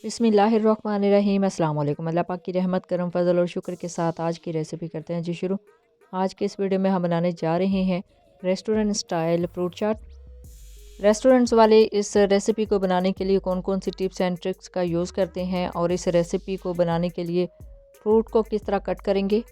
बिस्मिल्लाहिर्रहमानिर्रहीम। अस्सलाम वालेकुम। अल्लाह पाक की रहमत करम फजल और शुक्र के साथ आज की रेसिपी करते हैं जी शुरू। आज के इस वीडियो में हम बनाने जा रहे हैं रेस्टोरेंट स्टाइल फ्रूट चाट। रेस्टोरेंट्स वाले इस रेसिपी को बनाने के लिए कौन कौन सी टिप्स एंड ट्रिक्स का यूज़ करते हैं और इस रेसिपी को बनाने के लिए फ्रूट को किस तरह कट करेंगे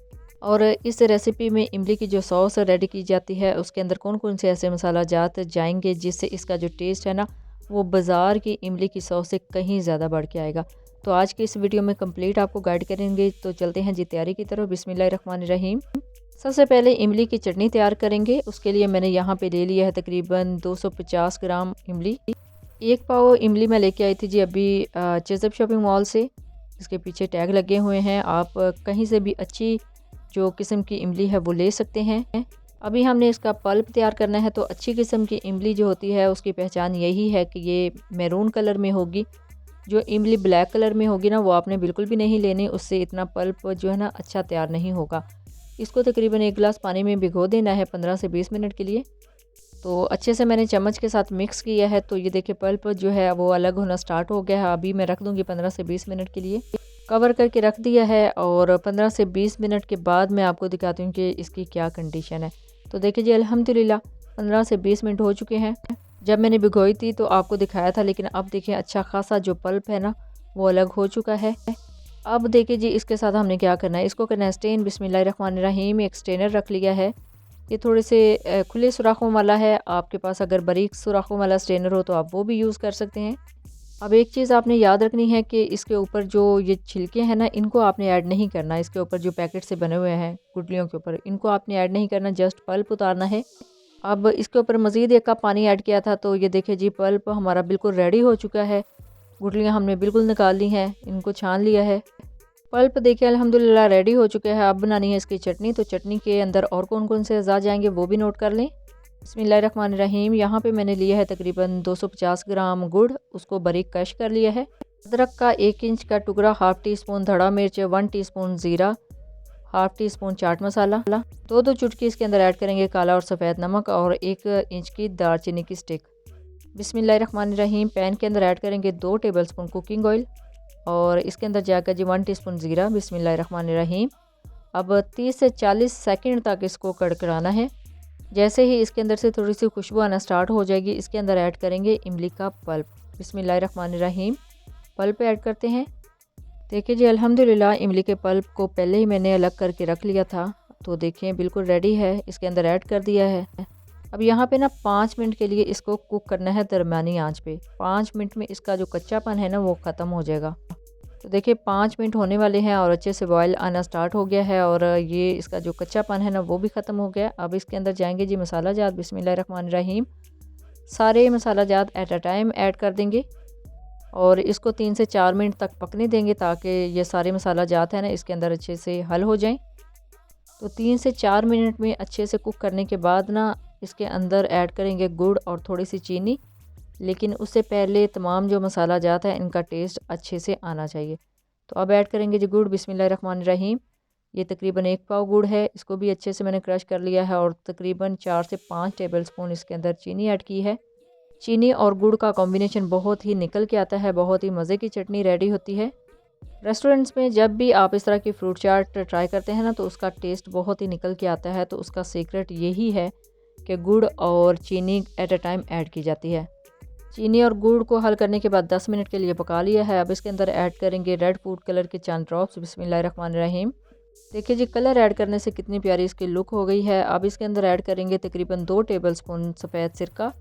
और इस रेसिपी में इमली की जो सॉस रेडी की जाती है उसके अंदर कौन कौन से ऐसे मसाला जात जाएंगे जिससे इसका जो टेस्ट है ना वो बाज़ार की इमली की सॉस से कहीं ज़्यादा बढ़ के आएगा। तो आज की इस वीडियो में कंप्लीट आपको गाइड करेंगे। तो चलते हैं जी तैयारी की तरफ। बिस्मिल्लाहिर्रहमानिर्रहीम। सबसे पहले इमली की चटनी तैयार करेंगे। उसके लिए मैंने यहाँ पे ले लिया है तकरीबन 250 ग्राम इमली। एक पाव इमली मैं लेके आई थी जी अभी चेज़अप शॉपिंग मॉल से। इसके पीछे टैग लगे हुए हैं, आप कहीं से भी अच्छी जो किस्म की इमली है वो ले सकते हैं। अभी हमने इसका पल्प तैयार करना है। तो अच्छी किस्म की इमली जो होती है उसकी पहचान यही है कि ये मैरून कलर में होगी। जो इमली ब्लैक कलर में होगी ना वो आपने बिल्कुल भी नहीं लेनी, उससे इतना पल्प जो है ना अच्छा तैयार नहीं होगा। इसको तकरीबन 1 गिलास पानी में भिगो देना है 15 से 20 मिनट के लिए। तो अच्छे से मैंने चम्मच के साथ मिक्स किया है। तो ये देखिए पल्प जो है वो अलग होना स्टार्ट हो गया है। अभी मैं रख दूँगी 15 से 20 मिनट के लिए, कवर करके रख दिया है। और 15 से 20 मिनट के बाद मैं आपको दिखाती हूँ कि इसकी क्या कंडीशन है। तो देखिए जी अल्हम्दुलिल्लाह 15 से 20 मिनट हो चुके हैं। जब मैंने भिगोई थी तो आपको दिखाया था, लेकिन अब देखिए अच्छा खासा जो पल्प है ना वो अलग हो चुका है। अब देखिए जी इसके साथ हमने क्या करना है, इसको करना है स्टेन। बिस्मिल्लाहिर्रहमानिर्रहीम। एक स्टेनर रख लिया है। ये थोड़े से खुले सुराखों वाला है। आपके पास अगर बारीक सुराखों वाला स्टेनर हो तो आप वो भी यूज़ कर सकते हैं। अब एक चीज़ आपने याद रखनी है कि इसके ऊपर जो ये छिलके हैं ना इनको आपने ऐड नहीं करना। इसके ऊपर जो पैकेट से बने हुए हैं गुठलियों के ऊपर, इनको आपने ऐड नहीं करना, जस्ट पल्प उतारना है। अब इसके ऊपर मज़ीद 1 कप पानी ऐड किया था। तो ये देखिए जी पल्प हमारा बिल्कुल रेडी हो चुका है। गुठलियाँ हमने बिल्कुल निकाल ली हैं, इनको छान लिया है। पल्प देखिए अल्हम्दुलिल्लाह रेडी हो चुके हैं। अब बनानी है इसकी चटनी। तो चटनी के अंदर और कौन कौन से अज़ा जाएंगे वो भी नोट कर लें। बिस्मिल्लाहिर्रहमानिर्रहीम। यहाँ पे मैंने लिया है तकरीबन 250 ग्राम गुड़, उसको बारीक क्रश कर लिया है। अदरक का 1 इंच का टुकड़ा, हाफ़ टी स्पून धड़ा मिर्च, 1 टीस्पून ज़ीरा, half tea spoon chaat masala, 2 चुटकी इसके अंदर ऐड करेंगे काला और सफ़ेद नमक और 1 इंच की दालचीनी की स्टिक। बिस्मिल्लाहिर्रहमानिर्रहीम। पैन के अंदर ऐड करेंगे 2 टेबलस्पून कुकिंग ऑयल और इसके अंदर जाकर जी 1 टीस्पून ज़ीरा। बिस्मिल्लाहिर्रहमानिर्रहीम। अब 30 से 40 सेकंड तक इसको कड़कड़ाना है। जैसे ही इसके अंदर से थोड़ी सी खुशबू आना स्टार्ट हो जाएगी, इसके अंदर ऐड करेंगे इमली का पल्प। बिस्मिल्लाहिर्रहमानिर्रहीम। पल्प ऐड करते हैं। देखिए जी अल्हम्दुलिल्लाह इमली के पल्प को पहले ही मैंने अलग करके रख लिया था। तो देखिए बिल्कुल रेडी है, इसके अंदर ऐड कर दिया है। अब यहाँ पे ना 5 मिनट के लिए इसको कुक करना है दरमियानी आंच पे। 5 मिनट में इसका जो कच्चापन है ना वो ख़त्म हो जाएगा। तो देखिए 5 मिनट होने वाले हैं और अच्छे से बॉयल आना स्टार्ट हो गया है और ये इसका जो कच्चापन है ना वो भी ख़त्म हो गया। अब इसके अंदर जाएंगे जी मसाला जात। बिस्मिल्लाहिर्रहमानिर्रहीम। सारे मसाला जात एट अ टाइम ऐड कर देंगे और इसको 3 से 4 मिनट तक पकने देंगे ताकि ये सारे मसाला जात है ना इसके अंदर अच्छे से हल हो जाएं। तो 3 से 4 मिनट में अच्छे से कुक करने के बाद ना इसके अंदर ऐड करेंगे गुड़ और थोड़ी सी चीनी, लेकिन उससे पहले तमाम जो मसाला जात है इनका टेस्ट अच्छे से आना चाहिए। तो अब ऐड करेंगे जी गुड़। बिस्मिल्लाहिर्रहमानिर्रहीम। ये तकरीबन 1 पाव गुड़ है, इसको भी अच्छे से मैंने क्रश कर लिया है और तकरीबन 4 से 5 टेबलस्पून इसके अंदर चीनी ऐड की है। चीनी और गुड़ का कॉम्बिनेशन बहुत ही निकल के आता है, बहुत ही मज़े की चटनी रेडी होती है। रेस्टोरेंट्स में जब भी आप इस तरह की फ्रूट चाट ट्राई करते हैं ना तो उसका टेस्ट बहुत ही निकल के आता है। तो उसका सीक्रेट यही है कि गुड़ और चीनी एट अ टाइम ऐड की जाती है। चीनी और गुड़ को हल करने के बाद 10 मिनट के लिए पका लिया है। अब इसके अंदर ऐड करेंगे रेड फूड कलर के चंद ड्रॉप्स। बिस्मिल्लाहिर्रहमानिर्रहीम। देखिए जी कलर ऐड करने से कितनी प्यारी इसकी लुक हो गई है। अब इसके अंदर ऐड करेंगे तकरीबन 2 टेबलस्पून सफ़ेद सिरका।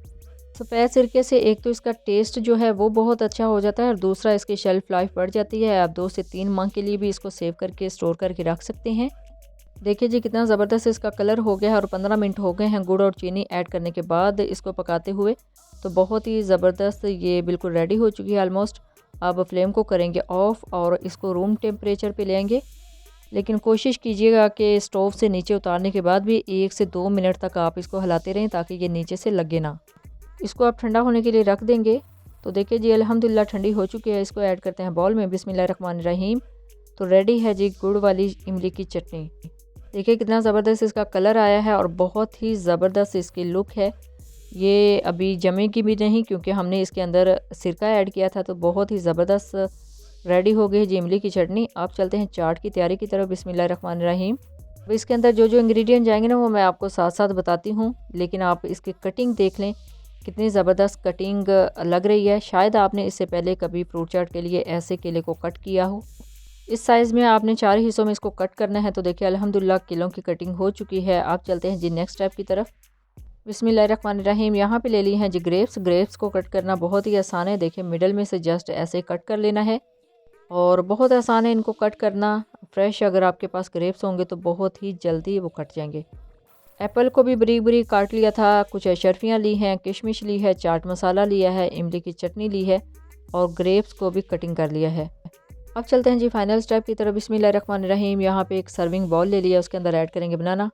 सफ़ेद सिरके से एक तो इसका टेस्ट जो है वो बहुत अच्छा हो जाता है और दूसरा इसकी शेल्फ़ लाइफ बढ़ जाती है। आप 2 से 3 माह के लिए भी इसको सेव करके स्टोर करके रख सकते हैं। देखिए जी कितना ज़बरदस्त इसका कलर हो गया है और 15 मिनट हो गए हैं गुड़ और चीनी ऐड करने के बाद इसको पकाते हुए। तो बहुत ही ज़बरदस्त ये बिल्कुल रेडी हो चुकी है ऑलमोस्ट। अब फ्लेम को करेंगे ऑफ़ और इसको रूम टेम्परेचर पे लेंगे, लेकिन कोशिश कीजिएगा कि स्टोव से नीचे उतारने के बाद भी 1 से 2 मिनट तक आप इसको हिलाते रहें ताकि ये नीचे से लगे ना। इसको आप ठंडा होने के लिए रख देंगे। तो देखिए जी अल्हम्दुलिल्लाह ठंडी हो चुकी है। इसको ऐड करते हैं बाउल में। बिस्मिल्लाहिर्रहमानिर्रहीम। तो रेडी है जी गुड़ वाली इमली की चटनी। देखिए कितना ज़बरदस्त इसका कलर आया है और बहुत ही ज़बरदस्त इसकी लुक है। ये अभी जमेगी भी नहीं क्योंकि हमने इसके अंदर सिरका ऐड किया था। तो बहुत ही ज़बरदस्त रेडी हो गई है जी इमली की चटनी। आप चलते हैं चाट की तैयारी की तरफ। बिस्मिल्लाहिर्रहमानिर्रहीम। अब इसके अंदर जो जो इंग्रेडिएंट जाएंगे ना वो मैं आपको साथ साथ बताती हूँ, लेकिन आप इसकी कटिंग देख लें कितनी ज़बरदस्त कटिंग लग रही है। शायद आपने इससे पहले कभी फ्रूट चाट के लिए ऐसे केले को कट किया हो। इस साइज़ में आपने 4 हिस्सों में इसको कट करना है। तो देखिए अल्हम्दुलिल्लाह किलों की कटिंग हो चुकी है। आप चलते हैं जी नेक्स्ट स्टेप की तरफ। बिस्मिल्लाहिर्रहमानिर्रहीम। यहाँ पे ले ली हैं जी ग्रेप्स। ग्रेप्स को कट करना बहुत ही आसान है। देखिए मिडल में से जस्ट ऐसे कट कर लेना है और बहुत आसान है इनको कट करना। फ्रेश अगर आपके पास ग्रेप्स होंगे तो बहुत ही जल्दी वो कट जाएंगे। एप्पल को भी बरीक बरीक काट लिया था। कुछ अशरफियाँ ली हैं, किशमिश ली है, चाट मसाला लिया है, इमली की चटनी ली है और ग्रेप्स को भी कटिंग कर लिया है। अब चलते हैं जी फाइनल स्टेप की तरफ। बिस्मिल्लाहिर्रहमानिर्रहीम। यहाँ पे एक सर्विंग बॉल ले लिया, उसके अंदर ऐड करेंगे बनाना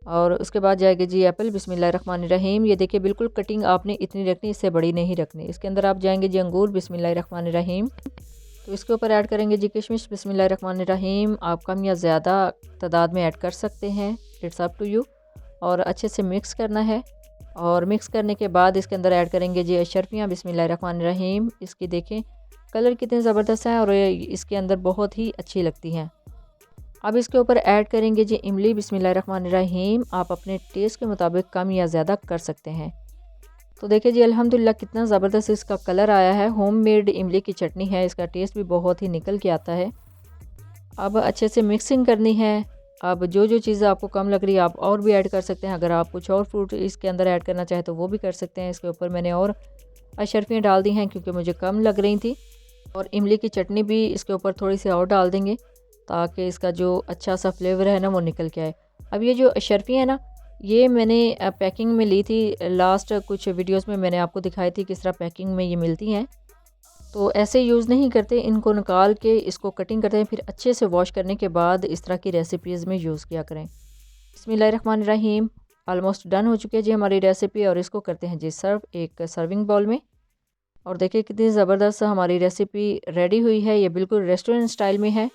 और उसके बाद जाएगी जी एप्पल। बिस्मिल्लाहिर्रहमानिर्रहीम। ये देखिए बिल्कुल कटिंग आपने इतनी रखनी, इससे बड़ी नहीं रखनी। इसके अंदर आप जाएंगे जी अंगूर। बिस्मिल्लाहिर्रहमानिर्रहीम। तो इसके ऊपर ऐड करेंगे जी किशमिश। बिस्मिल्लाहिर्रहमानिर्रहीम। आप कम या ज़्यादा तादाद में ऐड कर सकते हैं, इट्स अप टू यू। और अच्छे से मिक्स करना है और मिक्स करने के बाद इसके अंदर ऐड करेंगे जी अशरफियाँ। बिस्मिल्लाहिर्रहमानिर्रहीम। इसकी देखें कलर कितने ज़बरदस्त हैं और इसके अंदर बहुत ही अच्छी लगती हैं। अब इसके ऊपर ऐड करेंगे जी इमली। बिस्मिल्लाहिर्रहमानिर्रहीम। आप अपने टेस्ट के मुताबिक कम या ज़्यादा कर सकते हैं। तो देखिए जी अल्हम्दुलिल्लाह कितना ज़बरदस्त इसका कलर आया है। होममेड इमली की चटनी है, इसका टेस्ट भी बहुत ही निकल के आता है। अब अच्छे से मिक्सिंग करनी है। अब जो जो चीज़ें आपको कम लग रही है आप और भी ऐड कर सकते हैं। अगर आप कुछ और फ्रूट इसके अंदर ऐड करना चाहें तो वो भी कर सकते हैं। इसके ऊपर मैंने और अशरफियाँ डाल दी हैं क्योंकि मुझे कम लग रही थी। और इमली की चटनी भी इसके ऊपर थोड़ी सी और डाल देंगे ताकि इसका जो अच्छा सा फ्लेवर है ना वो निकल के आए। अब ये जो अशरफियाँ है ना ये मैंने पैकिंग में ली थी। लास्ट कुछ वीडियोस में मैंने आपको दिखाई थी किस तरह पैकिंग में ये मिलती हैं। तो ऐसे यूज़ नहीं करते, इनको निकाल के इसको कटिंग करते हैं, फिर अच्छे से वॉश करने के बाद इस तरह की रेसिपीज़ में यूज़ किया करें। बिस्मिल्लाहिर्रहमानिर्रहीम। ऑलमोस्ट डन हो चुकी है जी हमारी रेसिपी और इसको करते हैं जी सर्व एक सर्विंग बाउल में। और देखिए कितनी ज़बरदस्त हमारी रेसिपी रेडी हुई है। ये बिल्कुल रेस्टोरेंट स्टाइल में है।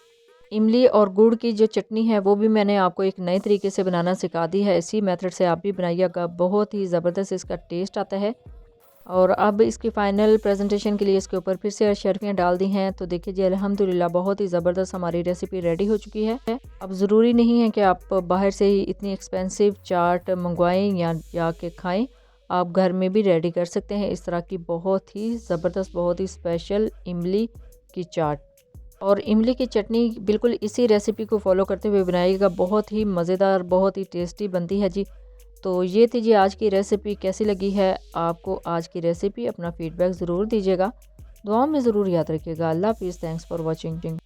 इमली और गुड़ की जो चटनी है वो भी मैंने आपको एक नए तरीके से बनाना सिखा दी है। इसी मेथड से आप भी बनाइएगा, बहुत ही ज़बरदस्त इसका टेस्ट आता है। और अब इसकी फ़ाइनल प्रेजेंटेशन के लिए इसके ऊपर फिर से अशरफियाँ डाल दी हैं। तो देखिए जी अल्हम्दुलिल्लाह बहुत ही ज़बरदस्त हमारी रेसिपी रेडी हो चुकी है। अब ज़रूरी नहीं है कि आप बाहर से ही इतनी एक्सपेंसिव चाट मंगवाएं या जाके खाएं, आप घर में भी रेडी कर सकते हैं इस तरह की बहुत ही ज़बरदस्त, बहुत ही स्पेशल इमली की चाट। और इमली की चटनी बिल्कुल इसी रेसिपी को फॉलो करते हुए बनाइएगा, बहुत ही मज़ेदार, बहुत ही टेस्टी बनती है जी। तो ये थी जी आज की रेसिपी। कैसी लगी है आपको आज की रेसिपी? अपना फीडबैक ज़रूर दीजिएगा, दुआ में ज़रूर याद रखिएगा। अल्लाह हाफ़िज़। Thanks for watching.